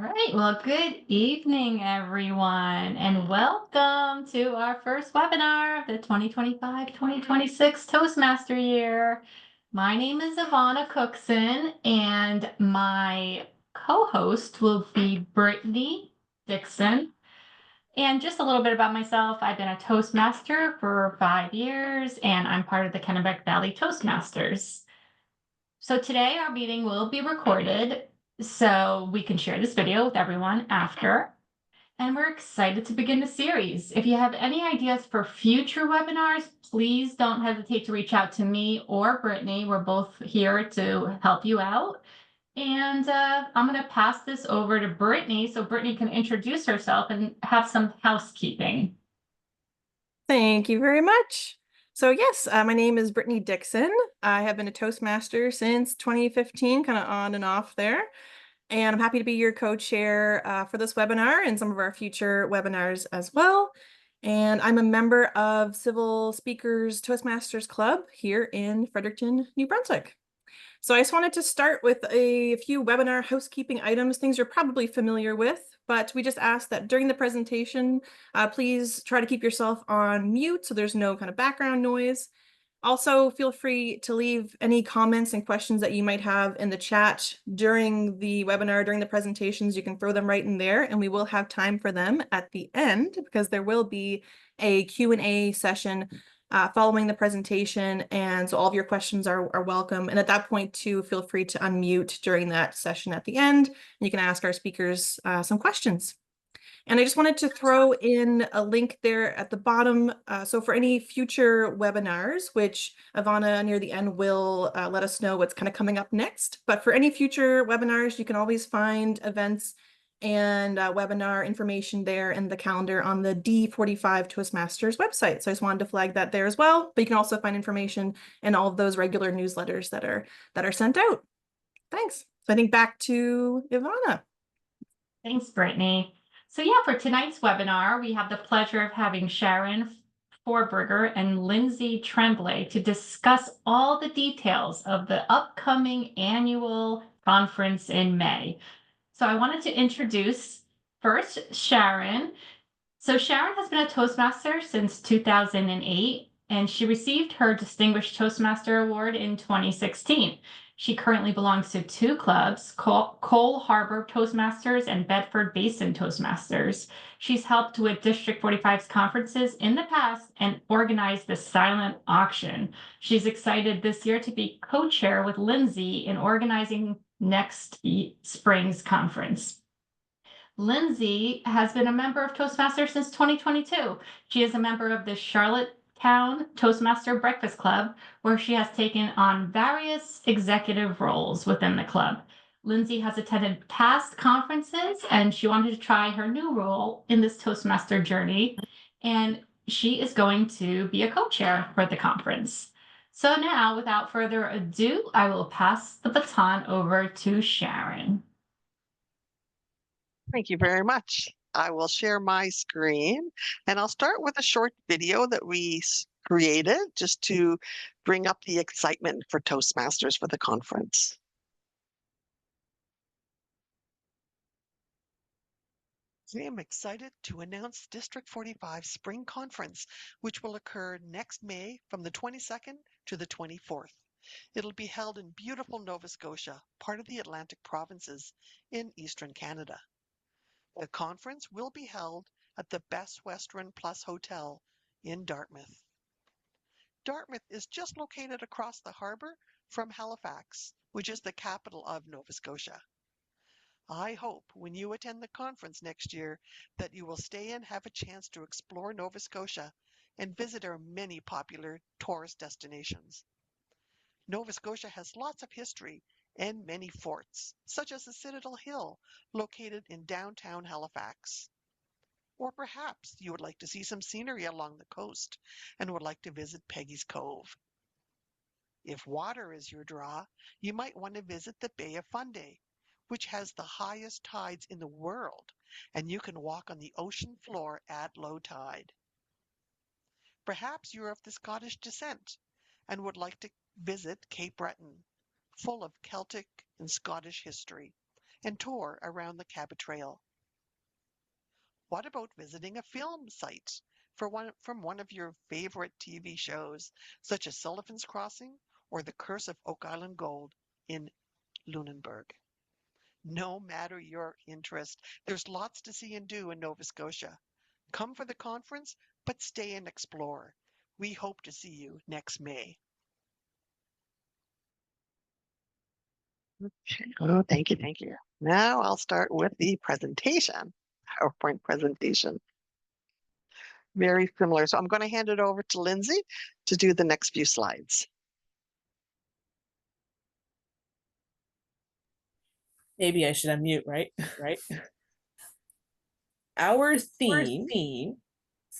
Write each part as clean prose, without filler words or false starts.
right. Well, good evening, everyone, and welcome to our first webinar of the 2025-2026 Toastmaster year. My name is Ivana Cookson, and my co-host will be Brittany Dixon. And just a little bit about myself, I've been a Toastmaster for 5 years, and I'm part of the Kennebec Valley Toastmasters. So today our meeting will be recorded so we can share this video with everyone after. And we're excited to begin the series. If you have any ideas for future webinars, please don't hesitate to reach out to me or Brittany. We're both here to help you out. And I'm going to pass this over to Brittany so Brittany can introduce herself and have some housekeeping. Thank you very much. So yes, my name is Brittany Dixon. I have been a Toastmaster since 2015, kind of on and off there. And I'm happy to be your co-chair for this webinar and some of our future webinars as well. And I'm a member of Civil Speakers Toastmasters Club here in Fredericton, New Brunswick. So I just wanted to start with a few webinar housekeeping items, things you're probably familiar with, but we just ask that during the presentation, please try to keep yourself on mute so there's no kind of background noise. Also, feel free to leave any comments and questions that you might have in the chat during the webinar, during the presentations. You can throw them right in there, and we will have time for them at the end because there will be a Q&A session following the presentation, and so all of your questions are welcome. And at that point too, feel free to unmute during that session at the end, and you can ask our speakers some questions. And I just wanted to throw in a link there at the bottom. So for any future webinars, which Ivana near the end will let us know what's kind of coming up next. But for any future webinars, you can always find events and webinar information there in the calendar on the D45 Toastmasters website. So I just wanted to flag that there as well. But you can also find information in all of those regular newsletters that are sent out. Thanks. So I think back to Ivana. Thanks, Brittany. So yeah, for tonight's webinar, we have the pleasure of having Sharon Forbrigger and Lindsay Tremblay to discuss all the details of the upcoming annual conference in May. So I wanted to introduce first Sharon. So Sharon has been a Toastmaster since 2008, and she received her Distinguished Toastmaster Award in 2016. She currently belongs to two clubs, Cole Harbor Toastmasters and Bedford Basin Toastmasters. She's helped with District 45's conferences in the past and organized the silent auction. She's excited this year to be co-chair with Lindsay in organizing next spring's conference. Lindsay has been a member of Toastmasters since 2022. She is a member of the Charlottetown Toastmaster Breakfast Club, where she has taken on various executive roles within the club. Lindsay has attended past conferences and she wanted to try her new role in this Toastmaster journey. And she is going to be a co-chair for the conference. So now, without further ado, I will pass the baton over to Sharon. Thank you very much. I will share my screen and I'll start with a short video that we created just to bring up the excitement for Toastmasters for the conference. I am excited to announce District 45 Spring Conference, which will occur next May from the 22nd to the 24th. It'll be held in beautiful Nova Scotia, part of the Atlantic provinces in Eastern Canada. The conference will be held at the Best Western Plus Hotel in Dartmouth. Dartmouth is just located across the harbor from Halifax, which is the capital of Nova Scotia. I hope when you attend the conference next year that you will stay and have a chance to explore Nova Scotia and visit our many popular tourist destinations. Nova Scotia has lots of history and many forts, such as the Citadel Hill, located in downtown Halifax. Or perhaps you would like to see some scenery along the coast and would like to visit Peggy's Cove. If water is your draw, you might want to visit the Bay of Fundy, which has the highest tides in the world, and you can walk on the ocean floor at low tide. Perhaps you're of the Scottish descent and would like to visit Cape Breton, full of Celtic and Scottish history, and tour around the Cabot Trail. What about visiting a film site from one of your favorite TV shows, such as Sullivan's Crossing or The Curse of Oak Island Gold in Lunenburg? No matter your interest, there's lots to see and do in Nova Scotia. Come for the conference, but stay and explore. We hope to see you next May. Okay. Oh, thank you, thank you. Now I'll start with the presentation, PowerPoint presentation. Very similar. So I'm going to hand it over to Lindsay to do the next few slides. Maybe I should unmute, right? Our theme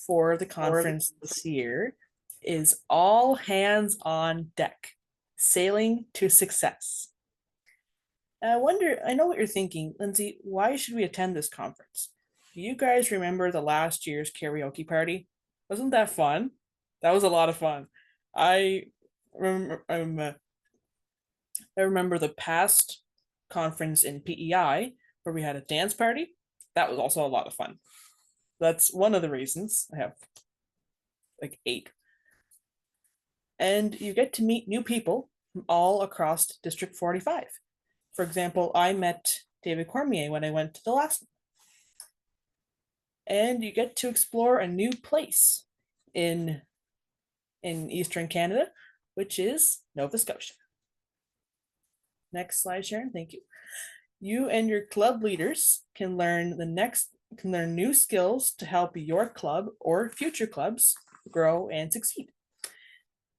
for the conference this year is all hands on deck, sailing to success. I know what you're thinking, Lindsay, why should we attend this conference? Do you guys remember the last year's karaoke party? Wasn't that fun? That was a lot of fun. I remember the past conference in PEI where we had a dance party. That was also a lot of fun. That's one of the reasons. I have like 8. And you get to meet new people from all across District 45. For example, I met David Cormier when I went to the last one. And you get to explore a new place in Eastern Canada, which is Nova Scotia. Next slide, Sharon, thank you. You and your club leaders can learn new skills to help your club or future clubs grow and succeed.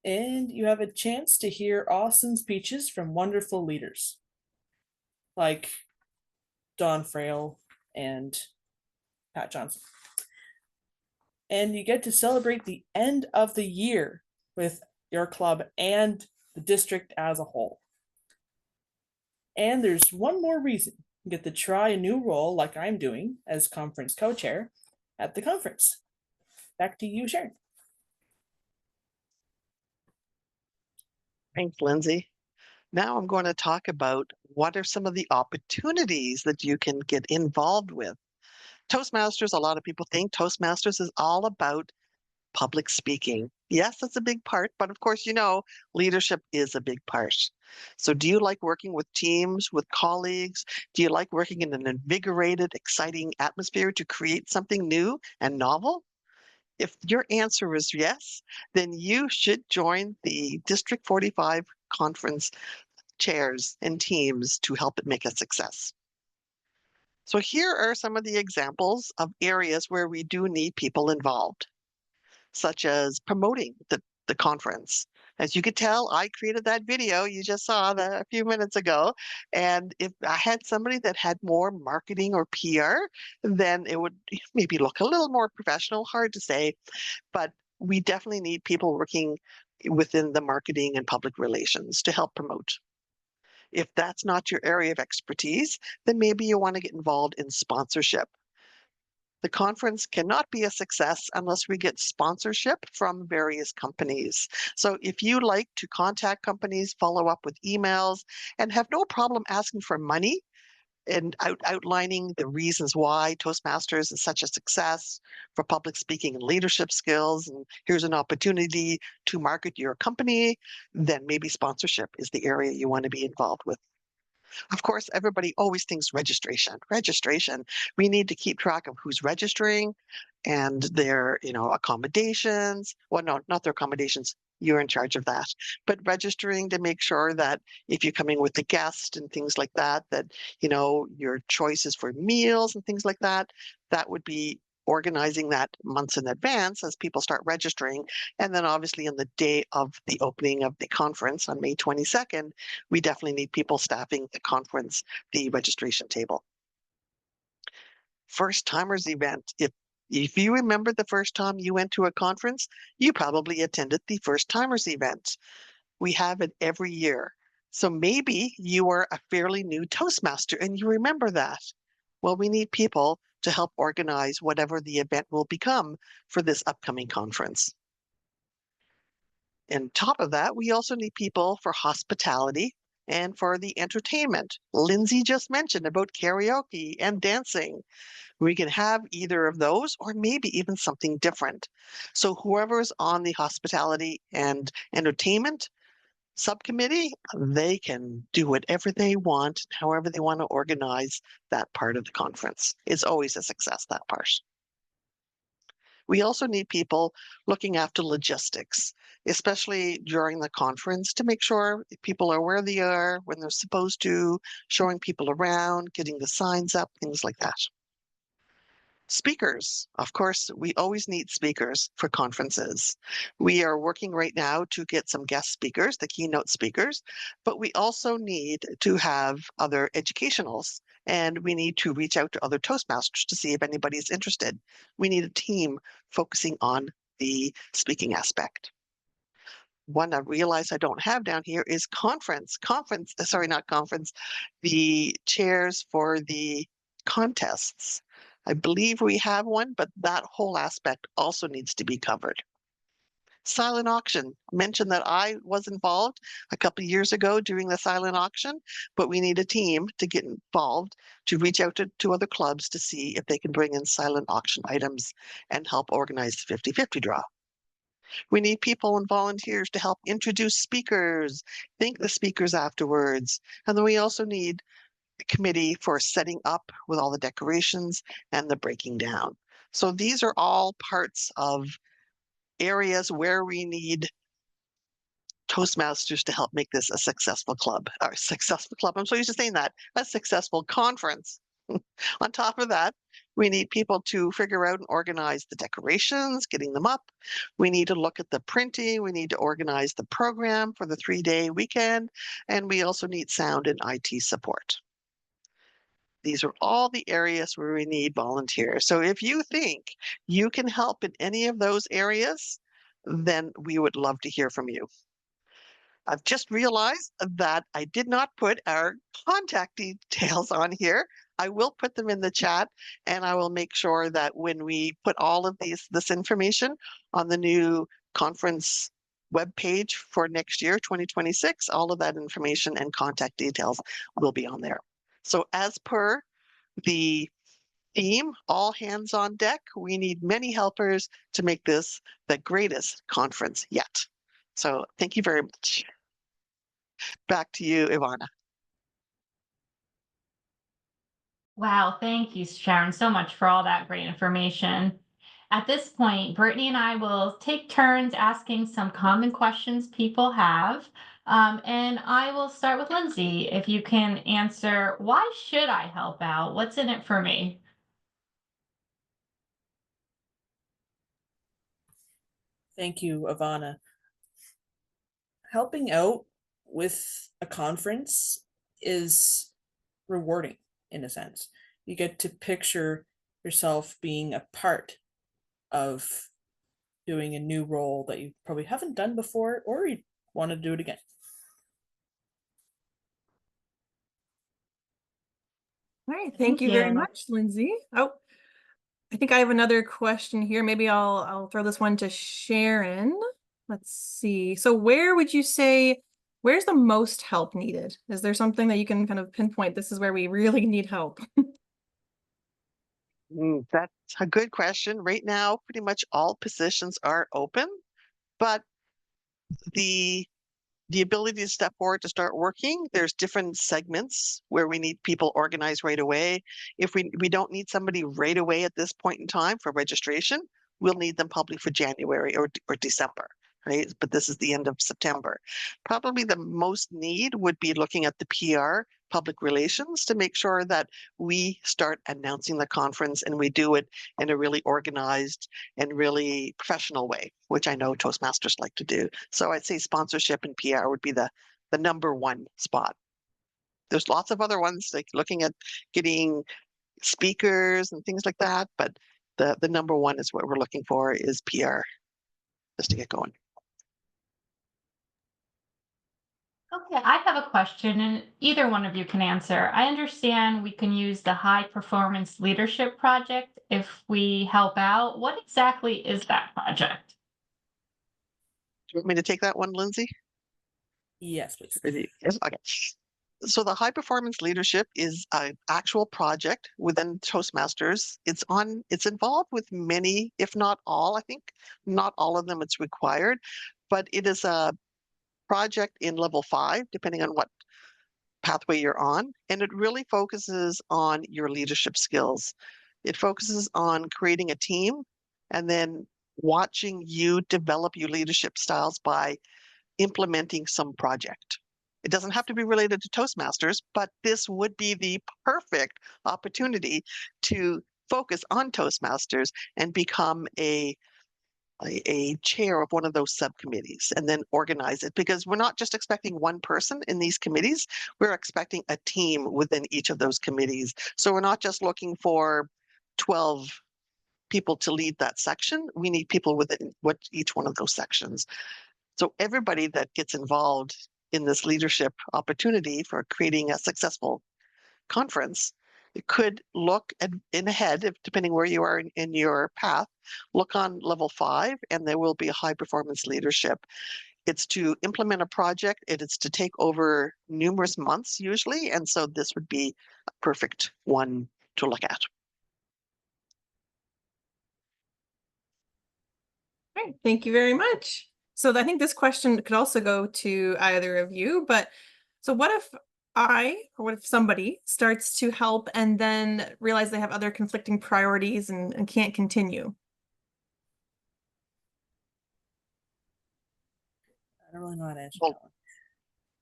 And you have a chance to hear awesome speeches from wonderful leaders like Don Frail and Pat Johnson. And you get to celebrate the end of the year with your club and the district as a whole. And there's one more reason. You get to try a new role like I'm doing as conference co-chair at the conference. Back to you, Sharon. Thanks, Lindsay. Now I'm going to talk about what are some of the opportunities that you can get involved with. Toastmasters, a lot of people think Toastmasters is all about public speaking. Yes, that's a big part, but of course, leadership is a big part. So do you like working with teams, with colleagues? Do you like working in an invigorated, exciting atmosphere to create something new and novel? If your answer is yes, then you should join the District 45 conference chairs and teams to help it make a success. So here are some of the examples of areas where we do need people involved, such as promoting the conference. As you could tell, I created that video you just saw a few minutes ago. And if I had somebody that had more marketing or PR, then it would maybe look a little more professional, hard to say, but we definitely need people working within the marketing and public relations to help promote. If that's not your area of expertise, then maybe you want to get involved in sponsorship. The conference cannot be a success unless we get sponsorship from various companies. So if you like to contact companies, follow up with emails, and have no problem asking for money and outlining the reasons why Toastmasters is such a success for public speaking and leadership skills, and here's an opportunity to market your company, then maybe sponsorship is the area you want to be involved with. Of course, everybody always thinks registration. We need to keep track of who's registering and their, accommodations. Well, no, not their accommodations. You're in charge of that. But registering to make sure that if you're coming with a guest and things like that, your choices for meals and things like that, that would be organizing that months in advance as people start registering. And then obviously on the day of the opening of the conference on May 22nd, we definitely need people staffing the conference, the registration table. First timers event. If you remember the first time you went to a conference, you probably attended the first timers event. We have it every year. So maybe you are a fairly new Toastmaster and you remember that. Well, we need people to help organize whatever the event will become for this upcoming conference. And top of that, we also need people for hospitality And for the entertainment, Lindsay just mentioned about karaoke and dancing. We can have either of those or maybe even something different. So whoever's on the hospitality and entertainment subcommittee, they can do whatever they want, however they want to organize that part of the conference. It's always a success, that part. We also need people looking after logistics, especially during the conference, to make sure people are where they are, when they're supposed to, showing people around, getting the signs up, things like that. Speakers, of course, we always need speakers for conferences. We are working right now to get some guest speakers, the keynote speakers, but we also need to have other educationals, and we need to reach out to other Toastmasters to see if anybody's interested. We need a team focusing on the speaking aspect. One I realize I don't have down here is the chairs for the contests. I believe we have one, but that whole aspect also needs to be covered. Silent auction, mentioned that I was involved a couple of years ago during the silent auction, but we need a team to get involved to reach out to other clubs to see if they can bring in silent auction items and help organize the 50-50 draw. We need people and volunteers to help introduce speakers, thank the speakers afterwards. And then we also need committee for setting up with all the decorations and the breaking down. So these are all parts of areas where we need Toastmasters to help make this a successful club, or successful club. I'm so used to saying that, a successful conference. On top of that, we need people to figure out and organize the decorations, getting them up. We need to look at the printing. We need to organize the program for the 3-day weekend. And we also need sound and IT support. These are all the areas where we need volunteers. So if you think you can help in any of those areas, then we would love to hear from you. I've just realized that I did not put our contact details on here. I will put them in the chat, and I will make sure that when we put all of this information on the new conference webpage for next year, 2026, all of that information and contact details will be on there. So as per the theme, all hands on deck, we need many helpers to make this the greatest conference yet. So thank you very much. Back to you, Ivana. Wow, thank you, Sharon, so much for all that great information. At this point, Brittany and I will take turns asking some common questions people have. And I will start with Lindsay. If you can answer, why should I help out? What's in it for me? Thank you, Ivana. Helping out with a conference is rewarding in a sense. You get to picture yourself being a part of doing a new role that you probably haven't done before, or you want to do it again. All right, thank you very much, Lindsay. Oh, I think I have another question here. Maybe I'll throw this one to Sharon. Let's see. So where's the most help needed? Is there something that you can kind of pinpoint? This is where we really need help. That's a good question. Right now, pretty much all positions are open, but the ability to step forward to start working, there's different segments where we need people organized right away. If we don't need somebody right away at this point in time for registration, we'll need them probably for January or December, right? But this is the end of September. Probably the most need would be looking at the PR, public relations, to make sure that we start announcing the conference and we do it in a really organized and really professional way, which I know Toastmasters like to do. So I'd say sponsorship and PR would be the number one spot. There's lots of other ones, like looking at getting speakers and things like that, but the number one is what we're looking for is PR, just to get going. Okay, I have a question, and either one of you can answer. I understand we can use the High Performance Leadership Project if we help out. What exactly is that project? Do you want me to take that one, Lindsay? Yes, please. Yes, okay. So the high performance leadership is an actual project within Toastmasters. It's involved with many, if not all, I think not all of them it's required, but it is a project in level 5, depending on what pathway you're on. And it really focuses on your leadership skills. It focuses on creating a team and then watching you develop your leadership styles by implementing some project. It doesn't have to be related to Toastmasters, but this would be the perfect opportunity to focus on Toastmasters and become a chair of one of those subcommittees and then organize it, because we're not just expecting one person in these committees, we're expecting a team within each of those committees. So we're not just looking for 12 people to lead that section. We need people within each one of those sections. So everybody that gets involved in this leadership opportunity for creating a successful conference, it could look in ahead, depending where you are in your path, look on level 5, and there will be a high performance leadership. It's to implement a project. It's to take over numerous months usually. And so this would be a perfect one to look at. Great, thank you very much. So I think this question could also go to either of you, but so what if or what if somebody starts to help and then realize they have other conflicting priorities and can't continue? I don't really know how to answer Well, that one.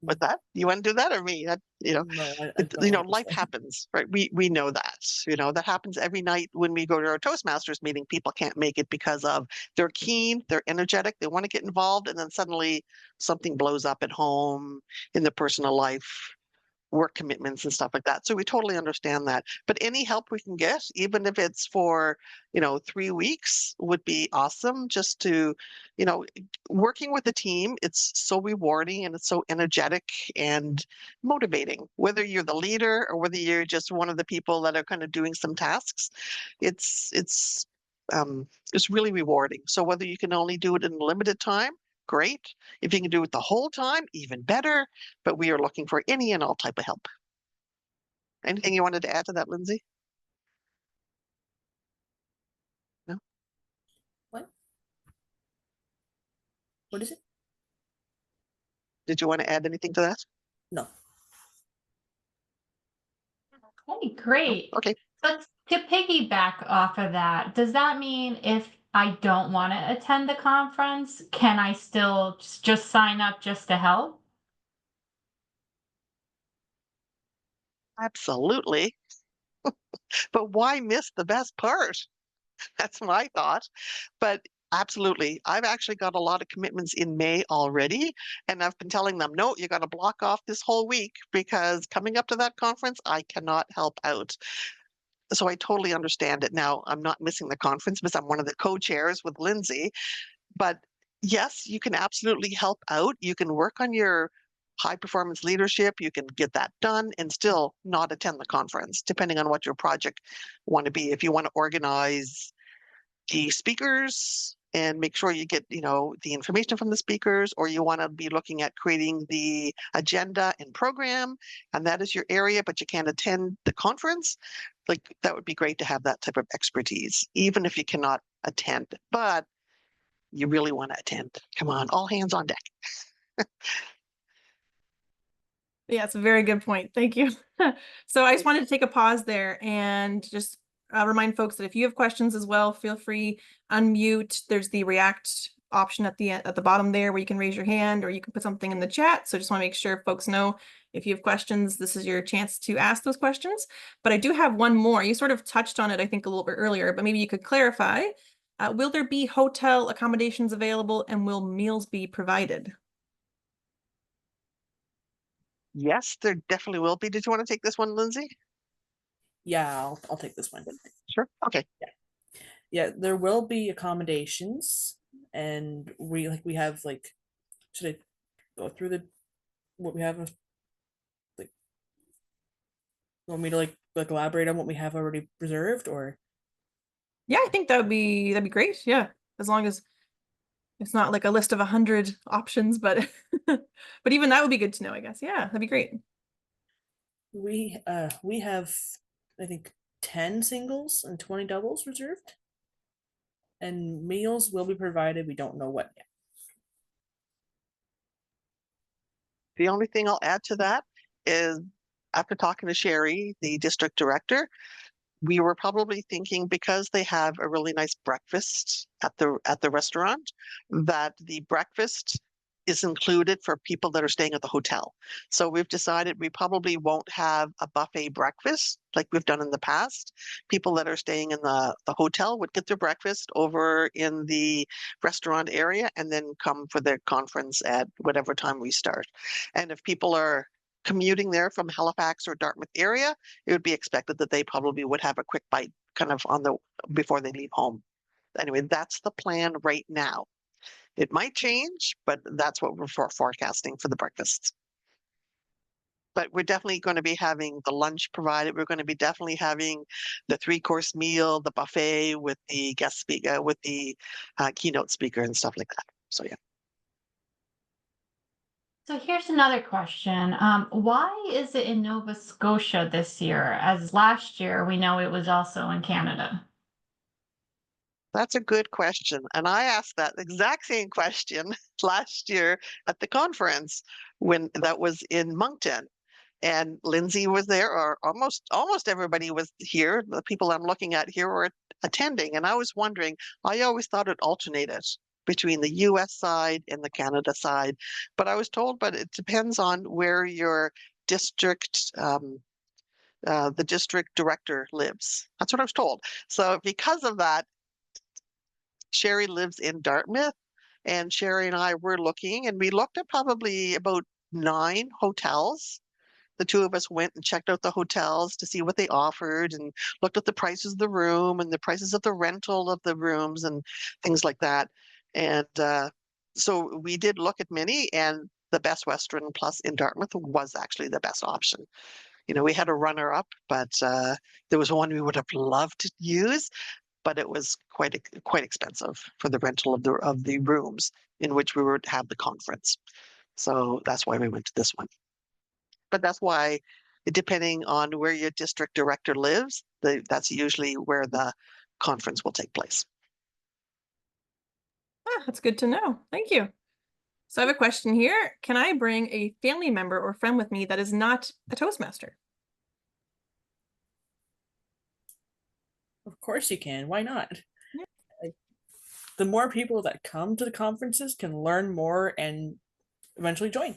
with that, you want to do that or me? No, I don't like this life one. happens, right? We know that. That happens every night when we go to our Toastmasters meeting. People can't make it because of they're keen, they're energetic, they want to get involved, and then suddenly something blows up at home, in their personal life, work commitments and stuff like that. So we totally understand that. But any help we can get, even if it's for, 3 weeks, would be awesome. Just to, working with a team, it's so rewarding and it's so energetic and motivating. Whether you're the leader or whether you're just one of the people that are kind of doing some tasks, it's really rewarding. So whether you can only do it in a limited time, great. If you can do it the whole time, even better. But we are looking for any and all type of help. Anything you wanted to add to that, Lindsay? No? What? What is it? Did you want to add anything to that? No. Okay, great. Okay. So to piggyback off of that, does that mean if I don't want to attend the conference, can I still just sign up just to help? Absolutely. But why miss the best part? That's my thought. But absolutely. I've actually got a lot of commitments in May already. And I've been telling them, no, you got to block off this whole week because coming up to that conference, I cannot help out. So I totally understand it. Now, I'm not missing the conference because I'm one of the co-chairs with Lindsay. But yes, you can absolutely help out. You can work on your high performance leadership. You can get that done and still not attend the conference, depending on what your project want to be. If you want to organize the speakers and make sure you get, the information from the speakers, or you want to be looking at creating the agenda and program, and that is your area, but you can't attend the conference, like that would be great to have that type of expertise, even if you cannot attend. But you really want to attend. Come on, all hands on deck. Yeah, it's a very good point. Thank you. So I just wanted to take a pause there and just remind folks that if you have questions as well, feel free, unmute. There's the react option at the bottom there where you can raise your hand or you can put something in the chat. So just want to make sure folks know if you have questions, this is your chance to ask those questions. But I do have one more. You sort of touched on it, I think, a little bit earlier, but maybe you could clarify. Will there be hotel accommodations available and will meals be provided? Yes, there definitely will be. Did you want to take this one, Lindsay? Yeah, I'll take this one. Sure. Okay. Yeah, there will be accommodations, and we have should I go through what we have like want me to elaborate on what we have already reserved, or Yeah, I think that'd be great. Yeah, as long as It's not like a list of 100 options, but but even that would be good to know, I guess. Yeah, that'd be great. We have, I think, 10 singles and 20 doubles reserved. And meals will be provided. We don't know what yet. The only thing I'll add to that is after talking to Sherry, the district director, we were probably thinking because they have a really nice breakfast at the restaurant, that the breakfast is included for people that are staying at the hotel. So we've decided we probably won't have a buffet breakfast like we've done in the past. People that are staying in the hotel would get their breakfast over in the restaurant area and then come for their conference at whatever time we start. And if people are commuting there from Halifax or Dartmouth area, it would be expected that they probably would have a quick bite kind of before they leave home. Anyway, that's the plan right now. It might change, but that's what we're forecasting for the breakfast. But we're definitely going to be having the lunch provided. We're going to be definitely having the 3-course meal, the buffet with the guest speaker, with the keynote speaker and stuff like that. So yeah. So here's another question. Why is it in Nova Scotia this year? As last year, we know it was also in Canada. That's a good question. And I asked that exact same question last year at the conference when that was in Moncton. And Lindsay was there, or almost everybody was here. The people I'm looking at here were attending. And I was wondering, I always thought it alternated between the US side and the Canada side. But I was told, but it depends on where your district the district director lives. That's what I was told. So because of that, Sherry lives in Dartmouth, and Sherry and I were looking, and we looked at probably about 9 hotels. The 2 of us went and checked out the hotels to see what they offered and looked at the prices of the room and the prices of the rental of the rooms and things like that. And so we did look at many, and the Best Western Plus in Dartmouth was actually the best option. You know, we had a runner up, but there was one we would have loved to use, but it was quite expensive for the rental of the rooms in which we would have the conference. So that's why we went to this one. But that's why, depending on where your district director lives, that's usually where the conference will take place. Ah, that's good to know. Thank you. So I have a question here. Can I bring a family member or friend with me that is not a Toastmaster? Of course you can. Why not? Yeah. Like, the more people that come to the conferences can learn more and eventually join.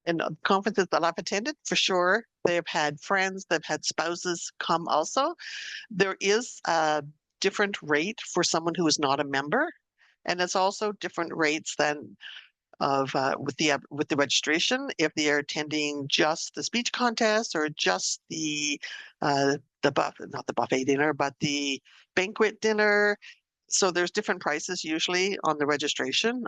And conferences that I've attended, for sure, they've had friends, they've had spouses come also. There is a different rate for someone who is not a member, and it's also different rates than of with the registration if they are attending just the speech contest or just not the buffet dinner, but the banquet dinner. So there's different prices usually on the registration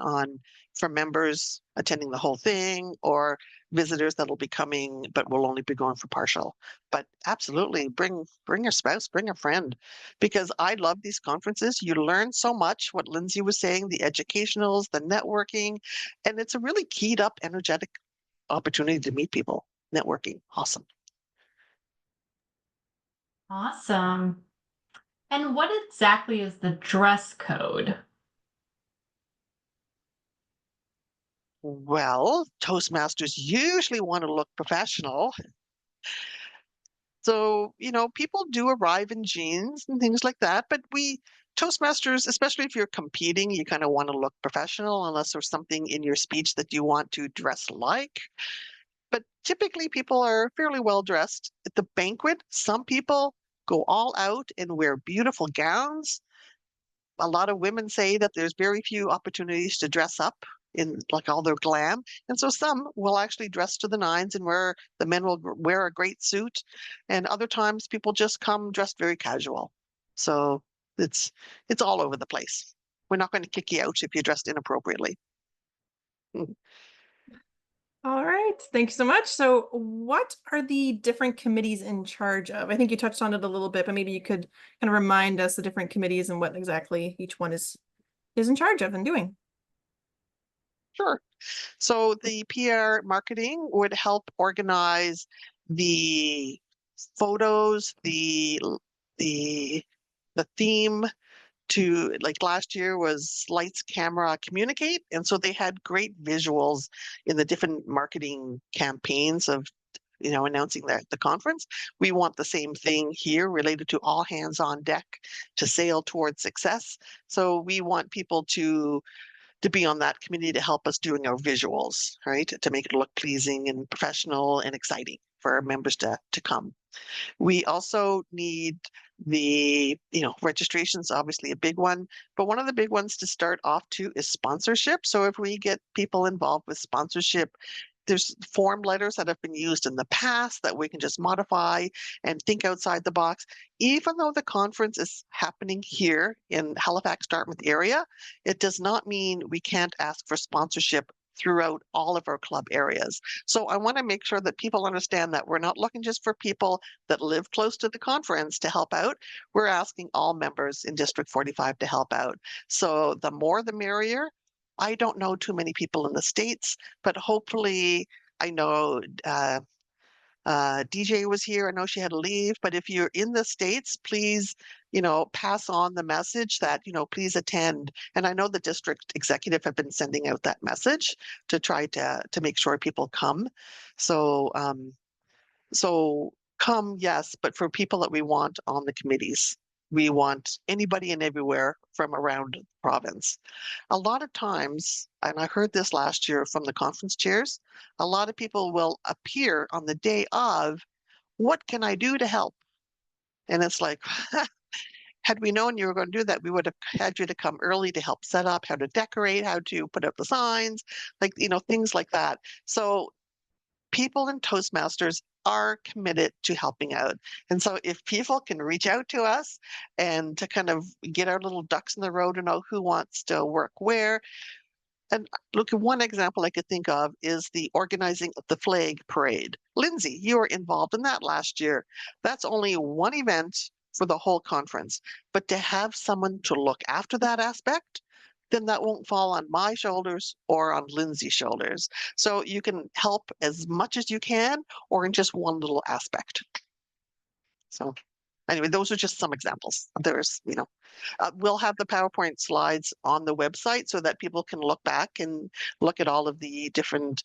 for members attending the whole thing or visitors that'll be coming but will only be going for partial. But absolutely bring your spouse, bring a friend, because I love these conferences. You learn so much, what Lindsay was saying, the educationals, the networking, and it's a really keyed up, energetic opportunity to meet people. Networking. Awesome. Awesome. And what exactly is the dress code? Well, Toastmasters usually want to look professional. So, people do arrive in jeans and things like that, but Toastmasters, especially if you're competing, you kind of want to look professional unless there's something in your speech that you want to dress like. But typically people are fairly well dressed. At the banquet, some people go all out and wear beautiful gowns. A lot of women say that there's very few opportunities to dress up in like all their glam. And so some will actually dress to the nines and the men will wear a great suit. And other times people just come dressed very casual. So it's all over the place. We're not going to kick you out if you're dressed inappropriately. All right, thank you so much. So what are the different committees in charge of? I think you touched on it a little bit, but maybe you could kind of remind us the different committees and what exactly each one is in charge of and doing. Sure. So the PR marketing would help organize the photos, the the theme to, like, last year was lights, camera, communicate. And so they had great visuals in the different marketing campaigns of, announcing the conference. We want the same thing here related to all hands on deck to sail towards success. So we want people to be on that committee to help us doing our visuals, right? To make it look pleasing and professional and exciting for our members to come. We also need registration's obviously a big one, but one of the big ones to start off too is sponsorship. So if we get people involved with sponsorship, there's form letters that have been used in the past that we can just modify and think outside the box. Even though the conference is happening here in Halifax, Dartmouth area, it does not mean we can't ask for sponsorship throughout all of our club areas. So I want to make sure that people understand that we're not looking just for people that live close to the conference to help out. We're asking all members in District 45 to help out. So the more the merrier. I don't know too many people in the States, but hopefully I know DJ was here. I know she had to leave, but if you're in the States, please, pass on the message that, please attend. And I know the district executive have been sending out that message to try to make sure people come. So come, yes, but for people that we want on the committees, we want anybody and everywhere from around the province. A lot of times, and I heard this last year from the conference chairs, a lot of people will appear on the day of, what can I do to help? And it's like, had we known you were going to do that, we would have had you to come early to help set up, how to decorate, how to put up the signs, like, things like that. So people in Toastmasters are committed to helping out. And so if people can reach out to us and to kind of get our little ducks in the row to know who wants to work where. And look, one example I could think of is the organizing of the flag parade. Lindsay, you were involved in that last year. That's only one event for the whole conference, but to have someone to look after that aspect, then that won't fall on my shoulders or on Lindsay's shoulders. So you can help as much as you can, or in just one little aspect. So anyway, those are just some examples. We'll have the PowerPoint slides on the website so that people can look back and look at all of the different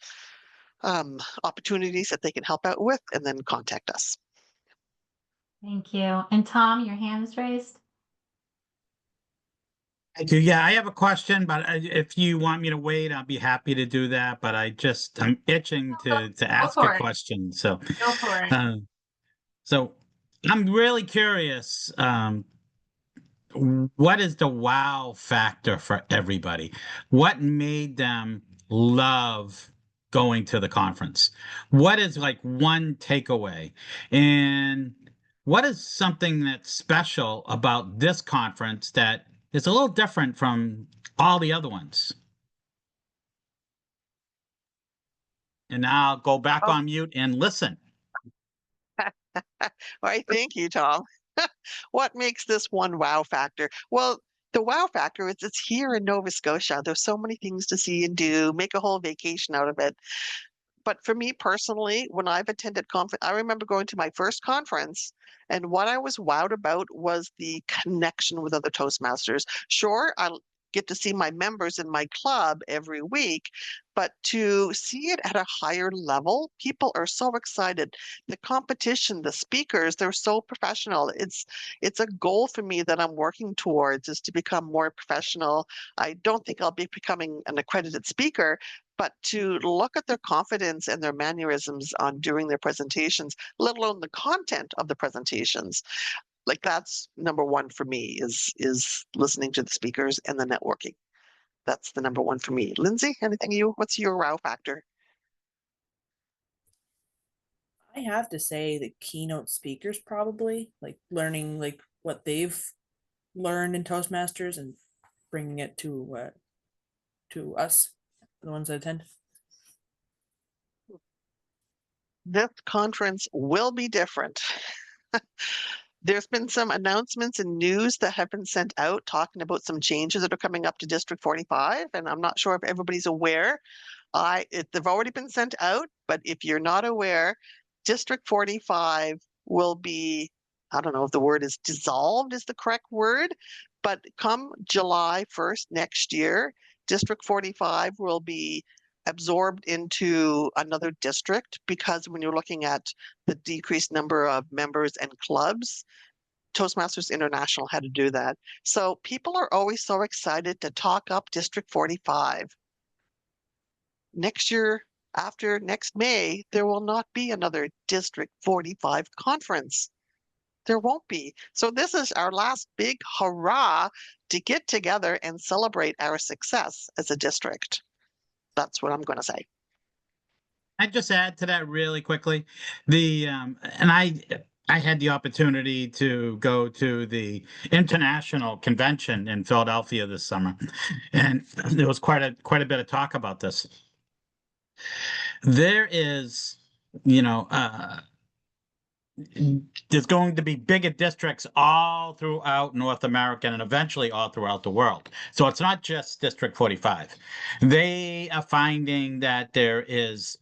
opportunities that they can help out with, and then contact us. Thank you. And Tom, your hand is raised. Thank you. Yeah, I have a question, but if you want me to wait, I'll be happy to do that. But I'm itching to ask for a it. question. So, Go for it. so I'm really curious. What is the wow factor for everybody? What made them love going to the conference? What is like one takeaway? And what is something that's special about this conference that is a little different from all the other ones? And now I'll go back Oh. on mute and listen. All right, thank you, Tom. What makes this one wow factor? Well, the wow factor is it's here in Nova Scotia. There's so many things to see and do, make a whole vacation out of it. But for me personally, when I've attended conference, I remember going to my first conference, and what I was wowed about was the connection with other Toastmasters. Sure, I'll get to see my members in my club every week, but to see it at a higher level, people are so excited. The competition, the speakers, they're so professional. It's a goal for me that I'm working towards, is to become more professional. I don't think I'll be becoming an accredited speaker, but to look at their confidence and their mannerisms on doing their presentations, let alone the content of the presentations, like that's number one for me, is listening to the speakers and the networking. That's the number one for me. Lindsay, what's your wow factor? I have to say the keynote speakers, probably, like learning like what they've learned in Toastmasters and bringing it to us, the ones that attend. this conference will be different. There's been some announcements and news that have been sent out talking about some changes that are coming up to District 45, and I'm not sure if everybody's aware. They've already been sent out, but if you're not aware, District 45 will be, I don't know if the word is dissolved is the correct word, but come July 1st next year, District 45 will be absorbed into another district, because when you're looking at the decreased number of members and clubs, Toastmasters International had to do that. So people are always so excited to talk up District 45. Next year, after next May, there will not be another District 45 conference. There won't be. So this is our last big hurrah to get together and celebrate our success as a district. That's what I'm going to say. I'd just add to that really quickly. And I had the opportunity to go to the international convention in Philadelphia this summer, and there was quite a bit of talk about this. There is, there's going to be bigger districts all throughout North America and eventually all throughout the world. So it's not just District 45. They are finding that there is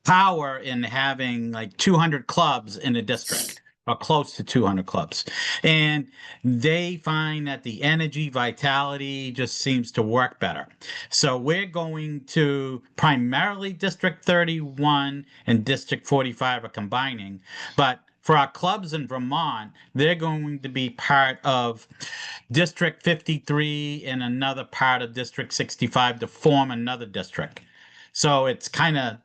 power in having like 200 clubs in a district, or close to 200 clubs. And they find that the energy vitality just seems to work better. So we're going to primarily District 31 and District 45 are combining, but for our clubs in Vermont, they're going to be part of District 53 and another part of District 65 to form another district. So it's kind of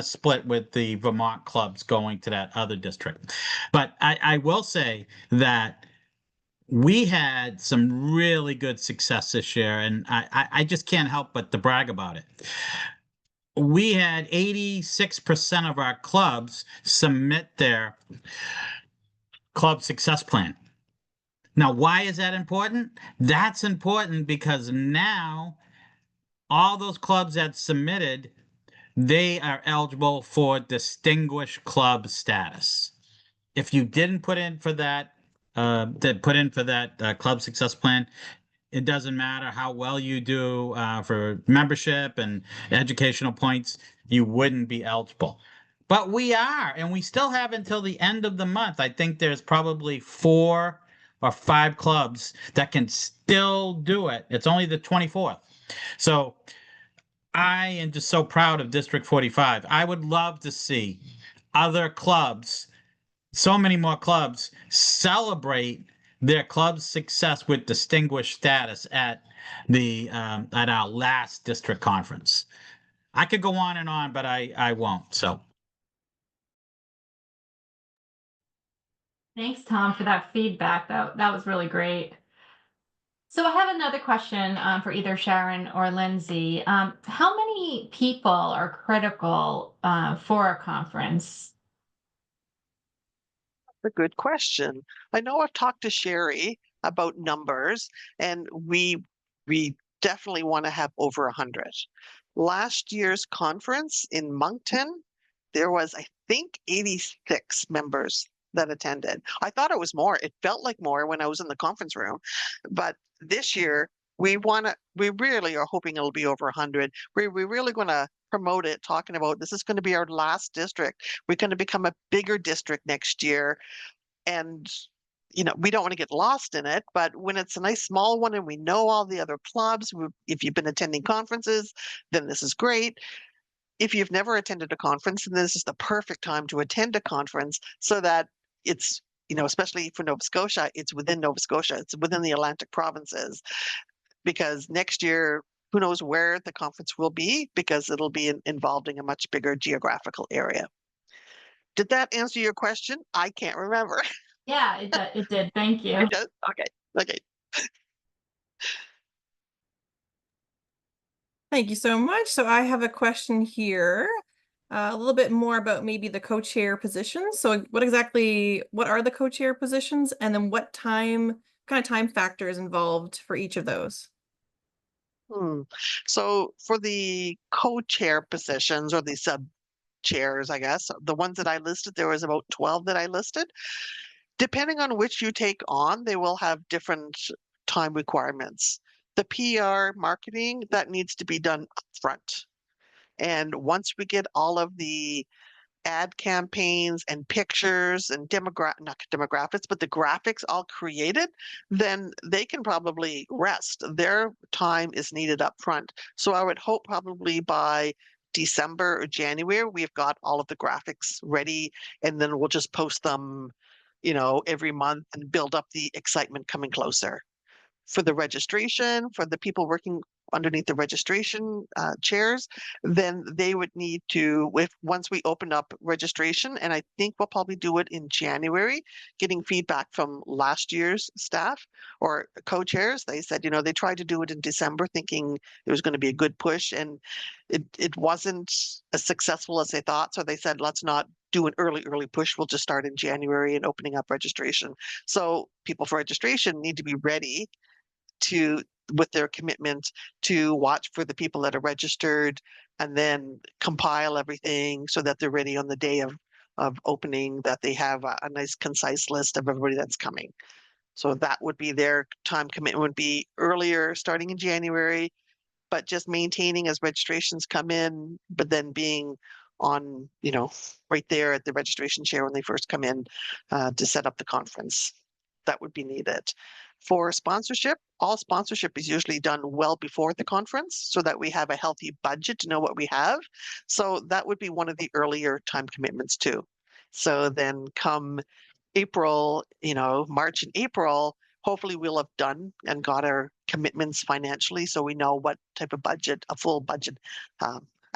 split with the Vermont clubs going to that other district. But I will say that we had some really good success this year, and I just can't help but to brag about it. We had 86% of our clubs submit their club success plan. Now, why is that important? That's important because now all those clubs that submitted, they are eligible for distinguished club status. If you didn't put in for that, club success plan, it doesn't matter how well you do for membership and educational points, you wouldn't be eligible. But we are, and we still have until the end of the month. I think there's probably 4 or 5 clubs that can still do it. It's only the 24th. So I am just so proud of District 45. I would love to see other clubs, so many more clubs, celebrate their club's success with distinguished status at our last district conference. I could go on and on, but I won't. So Thanks, Tom, for that feedback. That was really great. So I have another question for either Sharon or Lindsay. How many people are critical for a conference? A good question. I know I've talked to Sherry about numbers, and we definitely want to have over 100. Last year's conference in Moncton, there was, I think, 86 members that attended. I thought it was more. It felt like more when I was in the conference room. But this year, we really are hoping it'll be over 100. We're really going to promote it, talking about this is going to be our last district. We're going to become a bigger district next year. And we don't want to get lost in it, but when it's a nice small one and we know all the other clubs, if you've been attending conferences, then this is great. If you've never attended a conference, then this is the perfect time to attend a conference, so that it's, especially for Nova Scotia, it's within Nova Scotia, it's within the Atlantic provinces, because next year, who knows where the conference will be, because it'll be involving a much bigger geographical area. Did that answer your question? I can't remember. Yeah, it did. Thank you. It does? Okay. Thank you so much. So I have a question here, a little bit more about maybe the co-chair positions. So what are the co-chair positions, and then what kind of time factor is involved for each of those? So for the co-chair positions, or the chairs, I guess. The ones that I listed, there was about 12 that I listed. Depending on which you take on, they will have different time requirements. The PR marketing, that needs to be done upfront. And once we get all of the ad campaigns and pictures and not demographics, but the graphics all created, then they can probably rest. Their time is needed up front. So I would hope probably by December or January, we've got all of the graphics ready, and then we'll just post them, every month and build up the excitement coming closer. For the registration, for the people working underneath the registration chairs, then they would need to, once we open up registration, and I think we'll probably do it in January, getting feedback from last year's staff or co-chairs. They said, they tried to do it in December thinking it was going to be a good push, and it wasn't as successful as they thought. So they said, let's not do an early push. We'll just start in January and opening up registration. So people for registration need to be ready with their commitment to watch for the people that are registered and then compile everything so that they're ready on the day of opening, that they have a nice concise list of everybody that's coming. So that would be their time commitment, would be earlier, starting in January, but just maintaining as registrations come in, but then being on, right there at the registration chair when they first come in to set up the conference. That would be needed. For sponsorship, all sponsorship is usually done well before the conference so that we have a healthy budget to know what we have. So that would be one of the earlier time commitments too. So then come April, March and April, hopefully we'll have done and got our commitments financially so we know what type of budget, a full budget,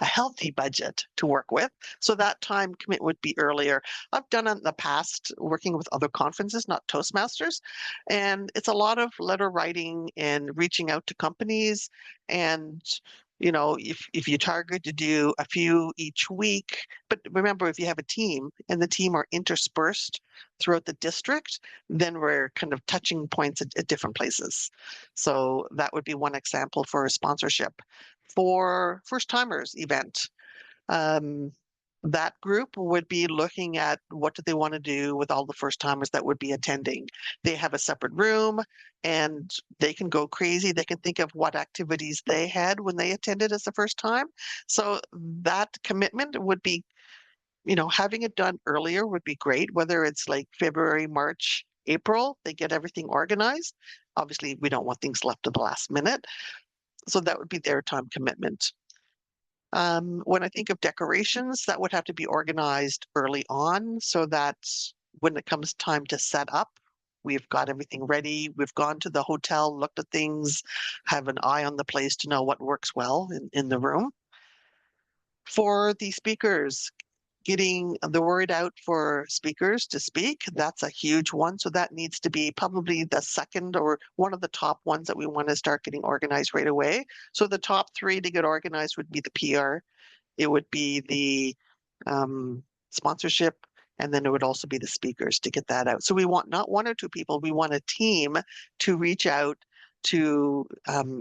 a healthy budget to work with. So that time commitment would be earlier. I've done it in the past working with other conferences, not Toastmasters. And it's a lot of letter writing and reaching out to companies. And, if you target to do a few each week, but remember, if you have a team and the team are interspersed throughout the district, then we're kind of touching points at different places. So that would be one example for a sponsorship. For first timers event, that group would be looking at what do they want to do with all the first timers that would be attending. They have a separate room and they can go crazy. They can think of what activities they had when they attended as the first time. So that commitment would be, having it done earlier would be great, whether it's like February, March, April, they get everything organized. Obviously, we don't want things left to the last minute. So that would be their time commitment. When I think of decorations, that would have to be organized early on so that when it comes time to set up, we've got everything ready. We've gone to the hotel, looked at things, have an eye on the place to know what works well in the room. For the speakers, getting the word out for speakers to speak, that's a huge one. So that needs to be probably the second or one of the top ones that we want to start getting organized right away. So the top three to get organized would be the PR, it would be the sponsorship, and then it would also be the speakers to get that out. So we want not one or two people, we want a team to reach out to,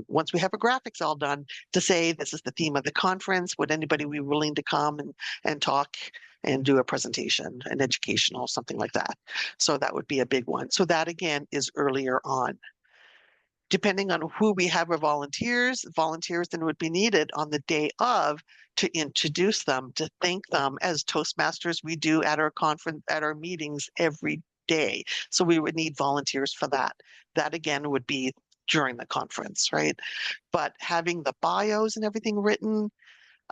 once we have our graphics all done, to say this is the theme of the conference. Would anybody be willing to come and talk and do a presentation, an educational, something like that? So that would be a big one. So that again is earlier on. Depending on who we have our volunteers then would be needed on the day of to introduce them, to thank them as Toastmasters we do at our conference, at our meetings every day. So we would need volunteers for that. That again would be during the conference, right? But having the bios and everything written,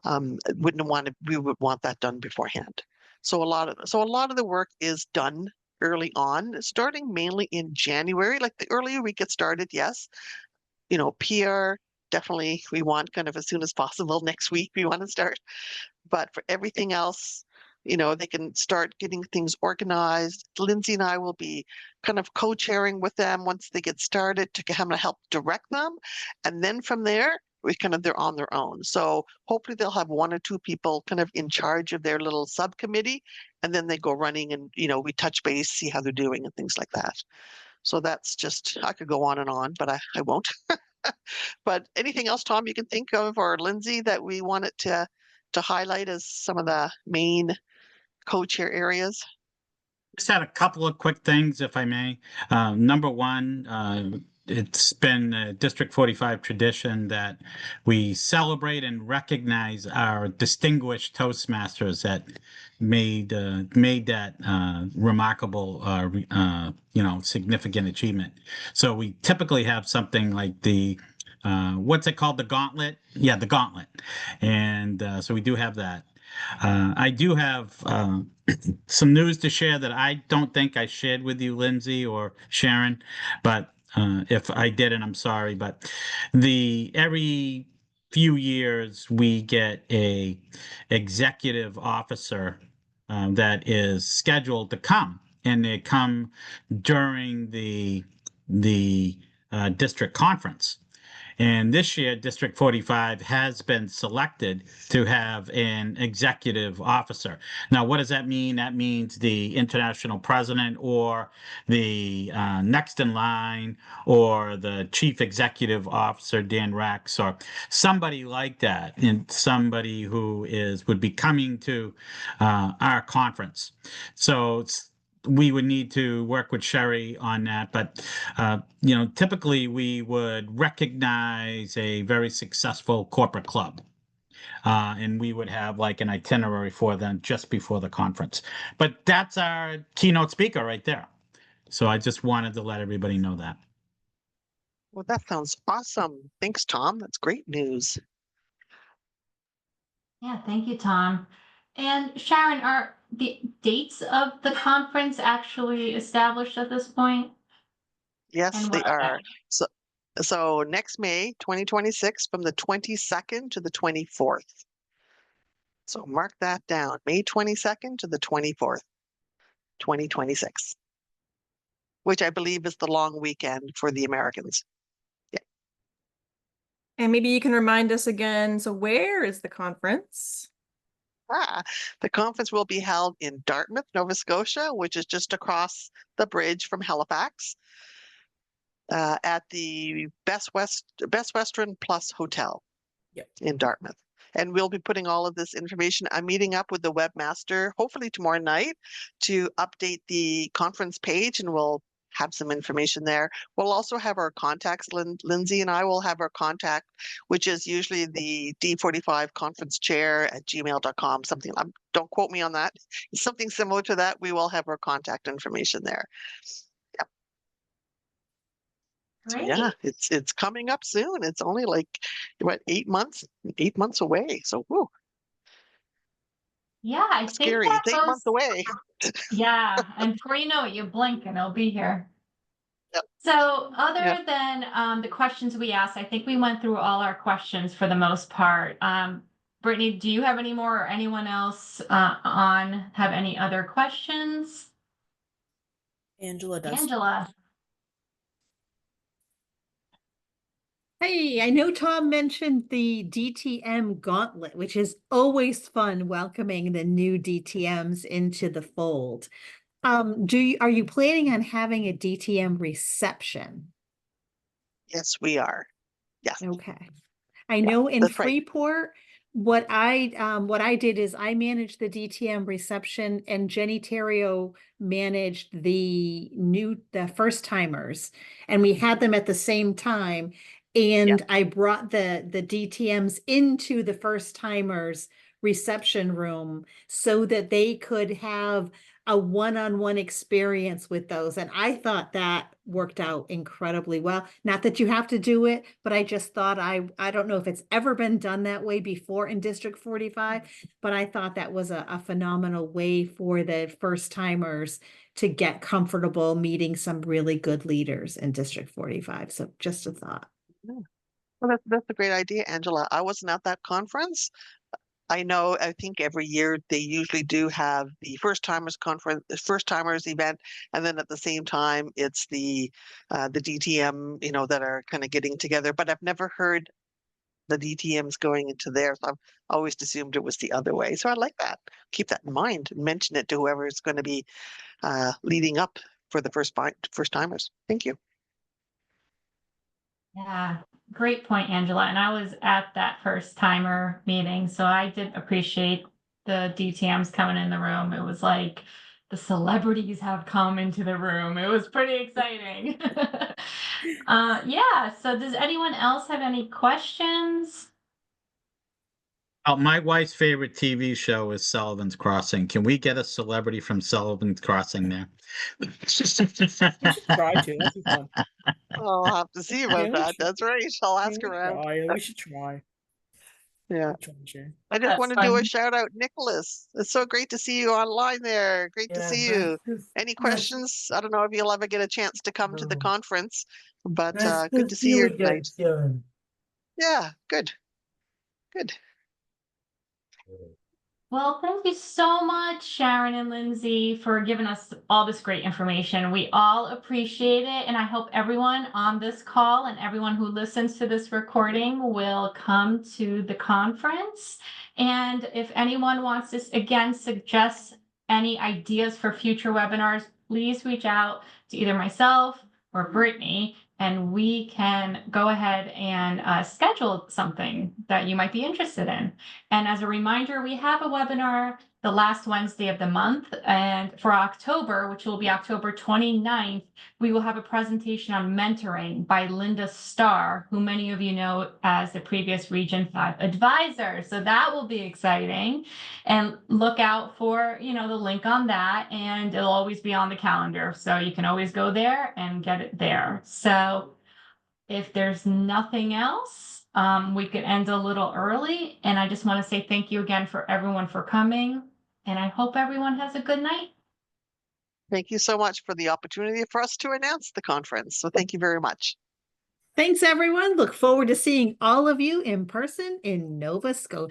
we would want that done beforehand. So a lot of the work is done early on, starting mainly in January. Like the earlier we get started, yes. PR, definitely we want kind of as soon as possible. Next week we want to start. But for everything else, they can start getting things organized. Lindsay and I will be kind of co-chairing with them once they get started to kind of help direct them. And then from there, they're on their own. So hopefully they'll have one or two people kind of in charge of their little subcommittee, and then they go running and, we touch base, see how they're doing and things like that. So that's just, I could go on, but I won't. But anything else, Tom, you can think of, or Lindsay, that we wanted to to highlight as some of the main co-chair areas? Just had a couple of quick things, if I may. Number one, it's been a District 45 tradition that we celebrate and recognize our distinguished Toastmasters that made that remarkable, significant achievement. So we typically have something like the what's it called? The gauntlet? Yeah, the gauntlet. And so we do have that. I do have some news to share that I don't think I shared with you, Lindsay or Sharon, but if I didn't, I'm sorry. But every few years we get a executive officer that is scheduled to come, and they come during the district conference. And this year, District 45 has been selected to have an executive officer. Now, what does that mean? That means the international president or the next in line or the chief executive officer, Dan Rex, or somebody like that, and somebody who would be coming to our conference. So we would need to work with Sherry on that, but typically we would recognize a very successful corporate club, and we would have like an itinerary for them just before the conference. But that's our keynote speaker right there. So I just wanted to let everybody know that. Well, that sounds awesome. Thanks, Tom. That's great news. Yeah, thank you, Tom. And Sharon, are the dates of the conference actually established at this point? Yes, And they what are are. So next May 2026 from the 22nd to the 24th. So mark that down, May 22nd to the 24th, 2026, which I believe is the long weekend for the Americans. And maybe you can remind us again, so where is the conference? The conference will be held in Dartmouth, Nova Scotia, which is just across the bridge from Halifax, at the Best Western Plus Hotel. Yep. In Dartmouth. And we'll be putting all of this information. I'm meeting up with the webmaster hopefully tomorrow night to update the conference page, and we'll have some information there. We'll also have our contacts. Lindsay and I will have our contact, which is usually the D45 conference chair at gmail.com. Something, don't quote me on that. It's something similar to that. We will have our contact information there. So yeah, it's coming up soon. It's only like what, 8 months away. So whoo. Yeah, I think Scary. that It's 8 months away. Yeah, and before you know it, you blink and it'll be here. Yep. So other Yep. than the questions we asked, I think we went through all our questions for the most part. Brittany, do you have any more, or anyone else have any other questions? Angela does. Angela. Hey, I know Tom mentioned the DTM gauntlet, which is always fun welcoming the new DTMs into the fold. Are you planning on having a DTM reception? Yes, we are. Yes. Okay. I know in that's right. Freeport, what I did is I managed the DTM reception, and Jenny Terrio managed the first timers, and we had them at the same time. And I brought the DTMs into the first timers reception room so that they could have a one-on-one experience with those. And I thought that worked out incredibly well. Not that you have to do it, but I just thought I don't know if it's ever been done that way before in District 45, but I thought that was a phenomenal way for the first timers to get comfortable meeting some really good leaders in District 45. So just a thought. Well, that's a great idea, Angela. I wasn't at that conference. I think every year they usually do have the first timers conference, the first timers event, and then at the same time it's the DTM, that are kind of getting together. But I've never heard the DTMs going into there, so I've always assumed it was the other way. So I like that. Keep that in mind and mention it to whoever is going to be leading up for the first timers. Thank you. Yeah, great point, Angela. And I was at that first timer meeting, so I did appreciate the DTMs coming in the room. It was like the celebrities have come into the room. It was pretty exciting. Yeah, so does anyone else have any questions? Oh, my wife's favorite TV show is Sullivan's Crossing. Can we get a celebrity from Sullivan's Crossing there? We should try to. That'd be fun. I'll have to see about we that. should- That's right. I'll Yeah, ask around. we should try. Yeah. Try, Sharon. I just That's want to do a fun. shout out, Nicholas. It's so great to see you online there. Great to see you. Any questions? I don't know if you'll ever get a chance to come to the conference, but good to see you tonight. Yeah, good. Good. Well, thank you so much, Sharon and Lindsay, for giving us all this great information. We all appreciate it, and I hope everyone on this call and everyone who listens to this recording will come to the conference. And if anyone wants to, again, suggest any ideas for future webinars, please reach out to either myself or Brittany, and we can go ahead and schedule something that you might be interested in. And as a reminder, we have a webinar the last Wednesday of the month. And for October, which will be October 29th, we will have a presentation on mentoring by Linda Starr, who many of you know as the previous Region 5 advisor. So that will be exciting. And look out for, the link on that, and it'll always be on the calendar. So you can always go there and get it there. So if there's nothing else, we could end a little early. And I just want to say thank you again for everyone for coming. And I hope everyone has a good night. Thank you so much for the opportunity for us to announce the conference. So thank you very much. Thanks, everyone. Look forward to seeing all of you in person in Nova Scotia.